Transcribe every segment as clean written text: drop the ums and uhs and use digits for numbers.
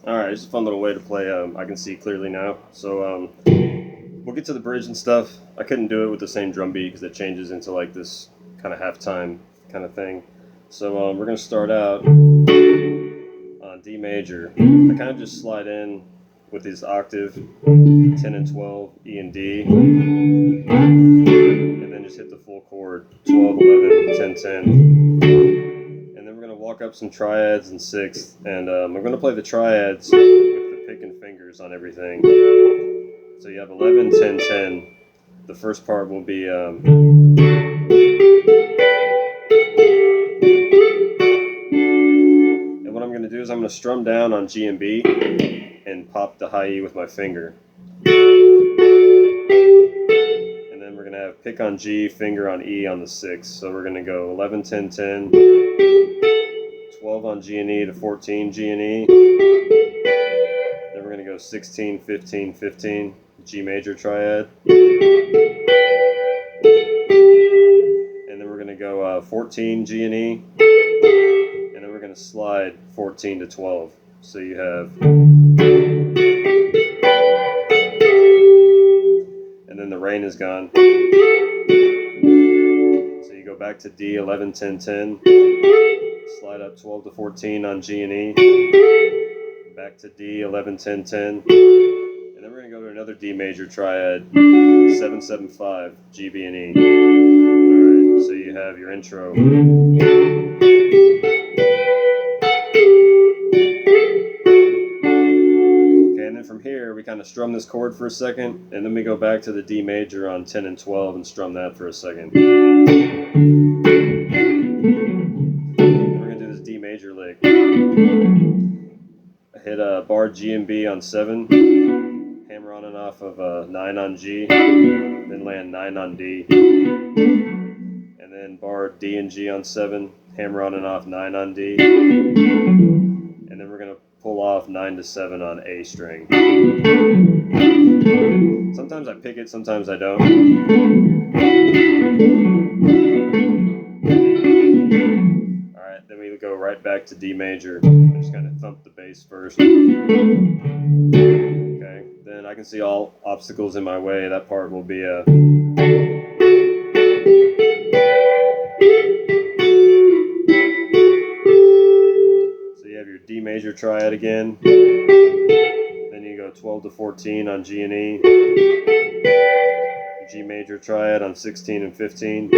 Alright, it's a fun little way to play. I can see clearly now. So we'll get to the bridge and stuff. I couldn't do it with the same drum beat because it changes into like this kind of halftime kind of thing. So we're going to start out on D major. I kind of just slide in with these octave, 10 and 12, E and D, and then just hit the full chord, 12, 11, 10, 10. And then we're going to walk up some triads and sixth, and I'm going to play the triads with the pick and fingers on everything. So you have 11, 10, 10. The first part will be and what I'm going to do is I'm going to strum down on G and B and pop the high E with my finger. And then we're going to have pick on G, finger on E on the 6th. So we're going to go 11, 10, 10, 12 on G and E to 14 G and E. Then we're going to go 16, 15, 15, G major triad. And then we're going to go 14 G and E. And then we're going to slide 14 to 12. So you have, and then the rain is gone. So you go back to D, 11, 10, 10, slide up 12 to 14 on G and E, back to D, 11, 10, 10, and then we're going to go to another D major triad, 7, 7, 5, G, B, and E. Alright, so you have your intro. From here, we kind of strum this chord for a second, and then we go back to the D major on 10 and 12 and strum that for a second. Then we're going to do this D major lick. I hit a bar G and B on 7, hammer on and off of 9 on G, then land 9 on D, and then bar D and G on 7, hammer on and off 9 on D, and then we're going to pull off 9 to 7 on A string. Sometimes I pick it, sometimes I don't. Alright, then we go right back to D major. I just kind of thump the bass first. Okay, then I can see all obstacles in my way. That part will be a... D major triad again, then you go 12 to 14 on G and E, G major triad on 16 and 15,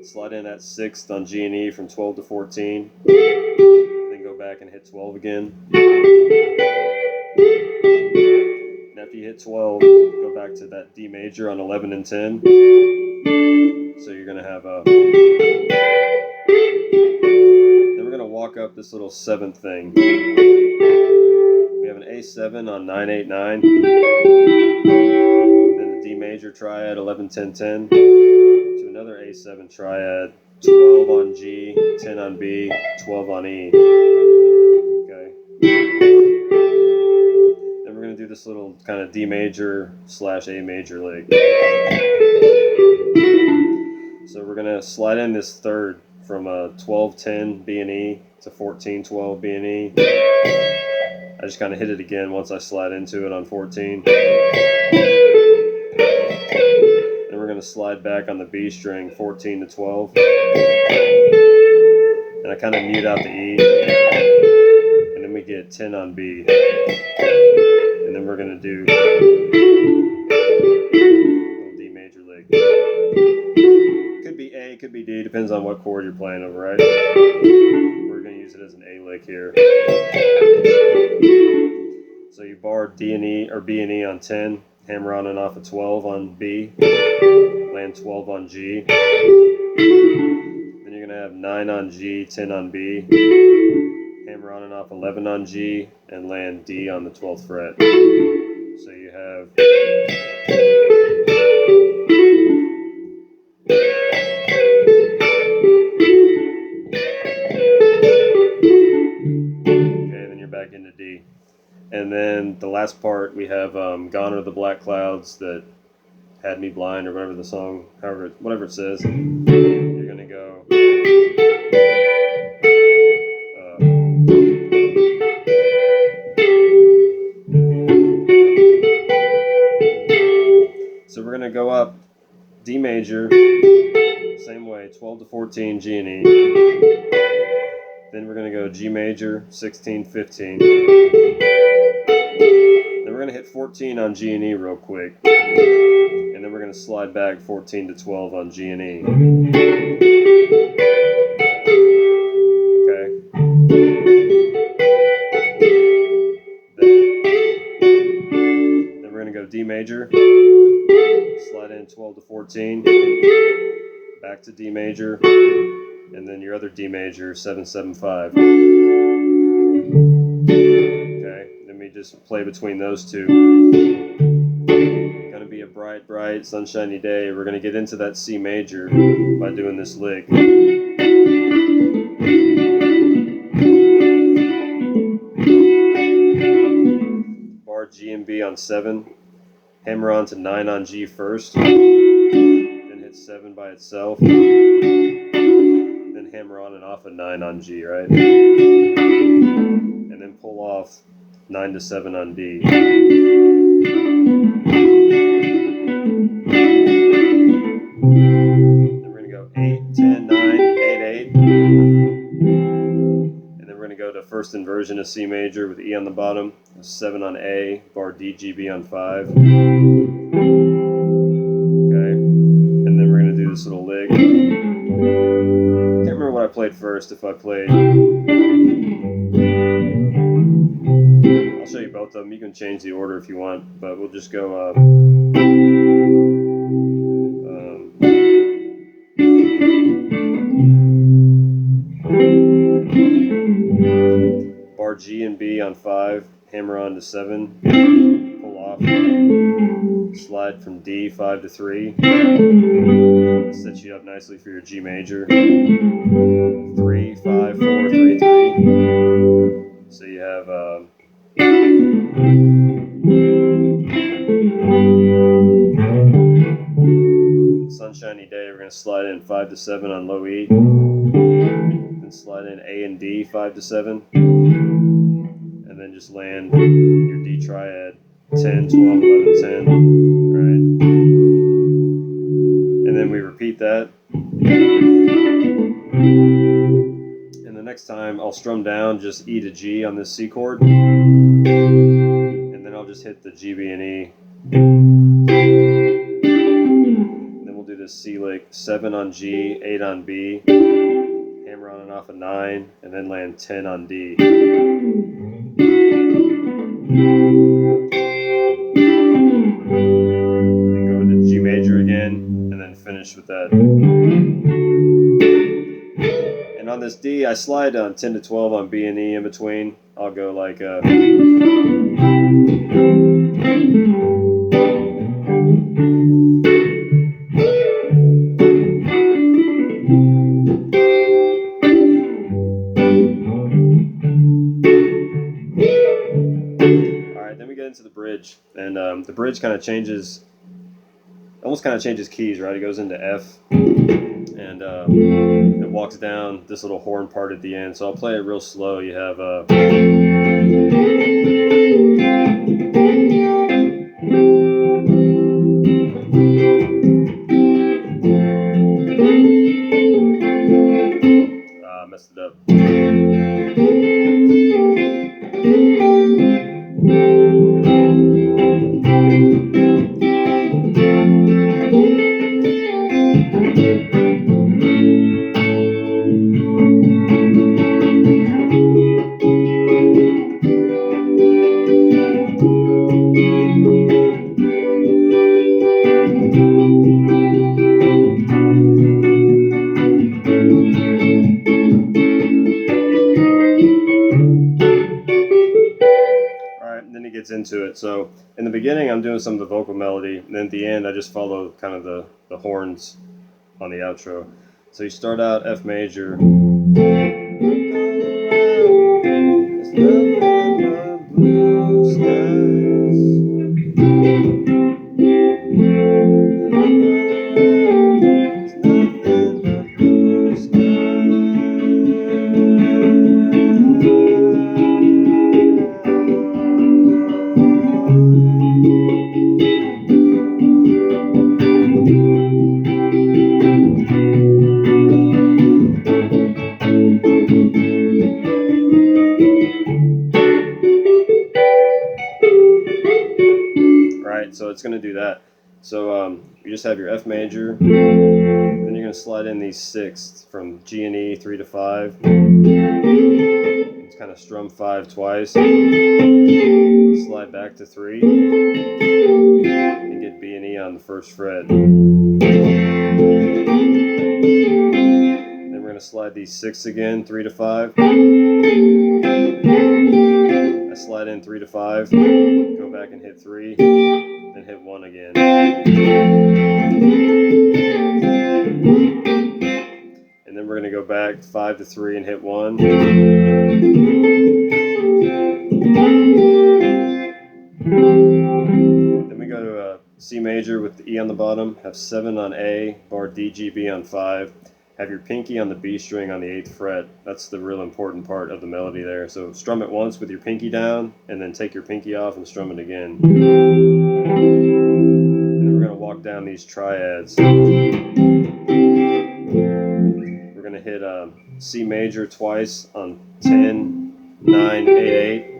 slide in at 6th on G and E from 12 to 14, then go back and hit 12 again, and after you hit 12, go back to that D major on 11 and 10, so you're going to have a... Then we're going to walk up this little 7th thing. We have an A7 on 9, 8, 9. Then the D major triad, 11, 10, 10. To another A7 triad, 12 on G, 10 on B, 12 on E. Okay. Then we're going to do this little kind of D major / A major lick. So we're going to slide in this 3rd from 12-10 B and E to 14-12 B and E. I just kind of hit it again once I slide into it on 14. Then we're going to slide back on the B string 14 to 12. And I kind of mute out the E. And then we get 10 on B. And then we're going to do little D major lick. Could be A, could be D, depends on what chord you're playing over, right? We're going to use it as an A lick here. bar D and E or B and E on 10, hammer on and off a 12 on B, land 12 on G. Then you're going to have 9 on G, 10 on B, hammer on and off 11 on G, and land D on the 12th fret. So you have okay, then you're back into D. And then the last part, we have Gone Are the Black Clouds that Had Me Blind, or whatever the song, whatever it says. You're going to go. So we're going to go up D major, same way, 12 to 14, G and E. Then we're going to go G major, 16, 15. Then we're going to hit 14 on G and E real quick. And then we're going to slide back 14 to 12 on G and E. Okay. Then we're going to go D major, slide in 12 to 14, back to D major, and then your other D major, 7, 7, 5. Okay, then we just play between those two. Gonna be a bright, bright, sunshiny day. We're gonna get into that C major by doing this lick. Bar G and B on 7, hammer on to 9 on G first, then hit 7 by itself, then hammer on and off a 9 on G, right? And then pull off 9 to 7 on D. Then we're going to go 8, 10, 9, 8, 8. And then we're going to go to first inversion of C major with E on the bottom, 7 on A, bar D, G, B on 5. Okay. And then we're going to do this little lick. Can't remember what I played first. If I played, I'll show you both of them. You can change the order if you want, but we'll just go bar G and B on 5, hammer on to 7, pull off, slide from D 5 to 3. That sets you up nicely for your G major. 3, 5, 4, 3, 3. So you have sunshiny day. We're going to slide in 5 to 7 on low E, then slide in A and D 5 to 7, and then just land your D triad 10, 12, 11, 10, right? And then we repeat that. And the next time I'll strum down just E to G on this C chord, and then I'll just hit the G, B, and E. Then we'll do this C lick, 7 on G, 8 on B, hammer on and off a 9, and then land 10 on D. Then go into G major again, and then finish with that. And on this D, I slide on 10 to 12 on B and E in between. I'll go like Alright, then we get into the bridge. And the bridge kind of changes, almost kind of changes keys, right? It goes into F, and it walks down this little horn part at the end. So I'll play it real slow. You have messed it up. gets into it. So in the beginning, I'm doing some of the vocal melody, and then at the end, I just follow kind of the horns on the outro. So you start out F major. It's nothing but blue skies. Right, so it's going to do that. So you just have your F major, then you're going to slide in these sixths from G and E 3 to 5. It's kind of strum 5 twice, slide back to 3, and get B and E on the first fret. Then we're going to slide these sixths again, 3 to 5. I slide in 3 to 5, go back and hit 3, then hit 1 again. And then we're going to go back 5 to 3 and hit 1. Then we go to a C major with the E on the bottom, have 7 on A, bar D, G, B on 5. Have your pinky on the B string on the 8th fret. That's the real important part of the melody there. So strum it once with your pinky down, and then take your pinky off and strum it again. And then we're going to walk down these triads. We're going to hit C major twice on 10, 9, 8, 8.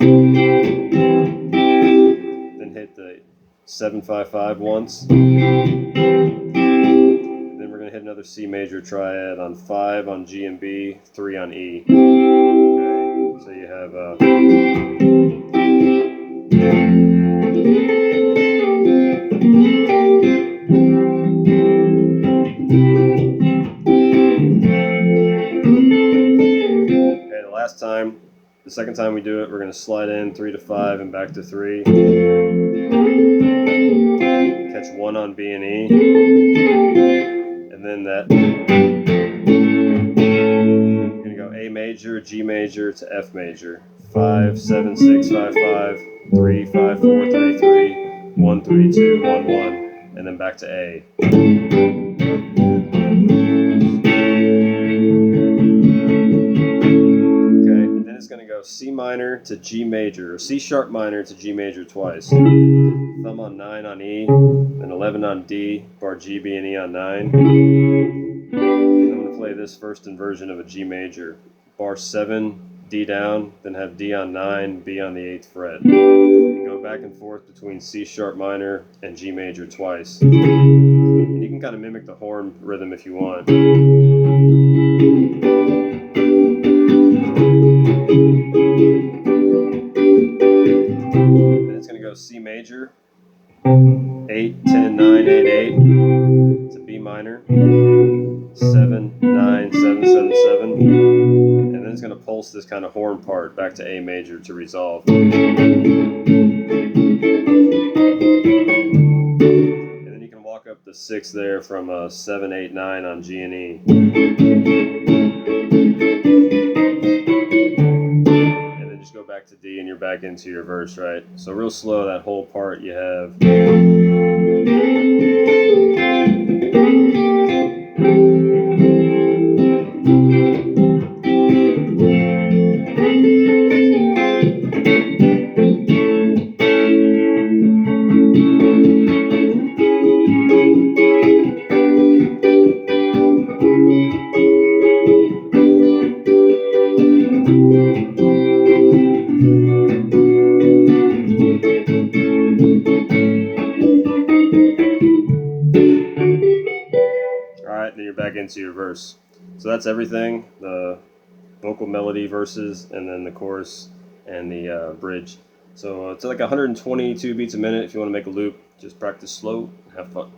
Then hit the 7, 5, 5 once. Hit another C major triad on 5 on G and B, 3 on E. Okay, so you have okay, the second time we do it, we're going to slide in 3 to 5 and back to 3. Catch 1 on B and E. And then that, you're going to go A major, G major to F major. 5, 7, 6, 5, 5, 3, 5, 4, 3, 3, 1, 3, 2, 1, 1, and then back to A. Okay, then it's going to go C minor to G major, or C sharp minor to G major twice. Thumb on 9 on E, then 11 on D, bar G, B, and E on 9. I'm going to play this first inversion of a G major. Bar 7, D down, then have D on 9, B on the 8th fret. And go back and forth between C sharp minor and G major twice. And you can kind of mimic the horn rhythm if you want. Then it's going to go C major, 8, 10, 9, 8, 8 to B minor, 7, 9, 7, 7, 7, and then it's going to pulse this kind of horn part back to A major to resolve. And then you can walk up the 6 there from 7, 8, 9 on G and E. And then just go back to D and you're back into your verse, right? So real slow, that whole part you have. Then you're back into your verse. So that's everything, the vocal melody, verses, and then the chorus and the bridge. So it's like 122 beats a minute. If you want to make a loop, just practice slow and have fun.